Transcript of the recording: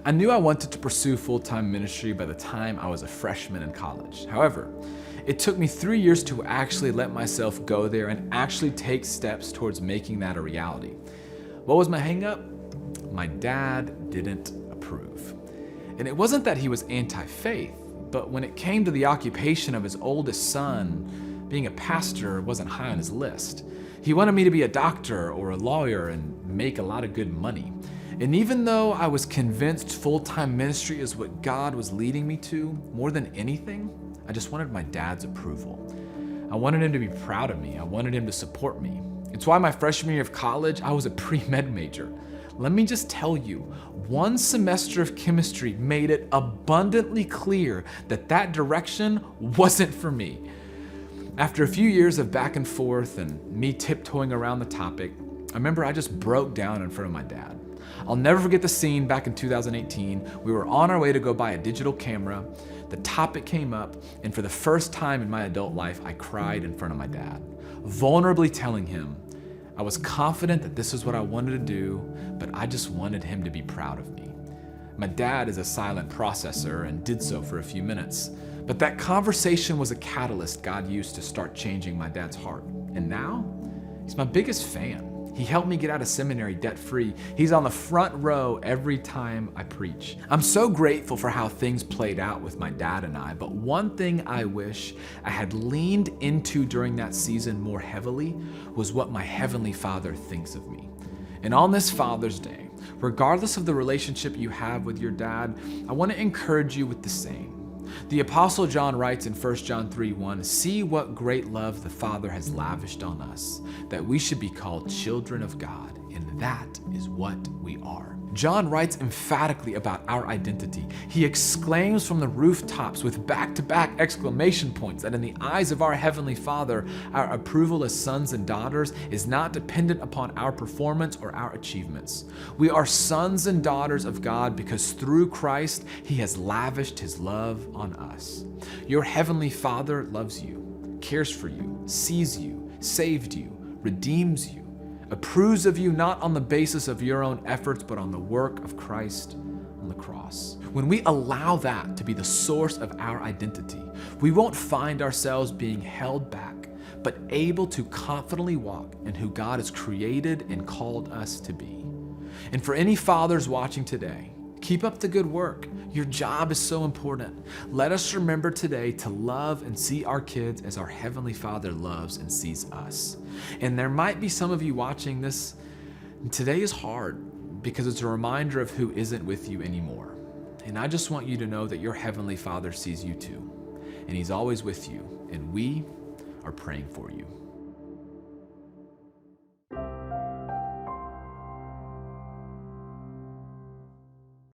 I knew I wanted to pursue full-time ministry by the time I was a freshman in college. However, it took me 3 years to actually let myself go there and actually take steps towards making that a reality. What was my hang-up? My dad didn't approve. And it wasn't that he was anti-faith, but when it came to the occupation of his oldest son, being a pastor wasn't high on his list. He wanted me to be a doctor or a lawyer and make a lot of good money. And even though I was convinced full-time ministry is what God was leading me to, more than anything, I just wanted my dad's approval. I wanted him to be proud of me. I wanted him to support me. It's why my freshman year of college, I was a pre-med major. Let me just tell you, one semester of chemistry made it abundantly clear that that direction wasn't for me. After a few years of back and forth and me tiptoeing around the topic, I remember I just broke down in front of my dad. I'll never forget the scene back in 2018. We were on our way to go buy a digital camera. The topic came up, and for the first time in my adult life, I cried in front of my dad, vulnerably telling him I was confident that this is what I wanted to do, but I just wanted him to be proud of me. My dad is a silent processor and did so for a few minutes, but that conversation was a catalyst God used to start changing my dad's heart. And now, he's my biggest fan. He helped me get out of seminary debt-free. He's on the front row every time I preach. I'm so grateful for how things played out with my dad and I, but one thing I wish I had leaned into during that season more heavily was what my Heavenly Father thinks of me. And on this Father's Day, regardless of the relationship you have with your dad, I want to encourage you with the same. The Apostle John writes in 1 John 3:1, "See what great love the Father has lavished on us, that we should be called children of God, and that is what we are." John writes emphatically about our identity. He exclaims from the rooftops with back-to-back exclamation points that in the eyes of our Heavenly Father, our approval as sons and daughters is not dependent upon our performance or our achievements. We are sons and daughters of God because through Christ, He has lavished His love on us. Your Heavenly Father loves you, cares for you, sees you, saved you, redeems you, approves of you not on the basis of your own efforts, but on the work of Christ on the cross. When we allow that to be the source of our identity, we won't find ourselves being held back, but able to confidently walk in who God has created and called us to be. And for any fathers watching today, keep up the good work. Your job is so important. Let us remember today to love and see our kids as our Heavenly Father loves and sees us. And there might be some of you watching this, and today is hard because it's a reminder of who isn't with you anymore. And I just want you to know that your Heavenly Father sees you too, and He's always with you, and we are praying for you.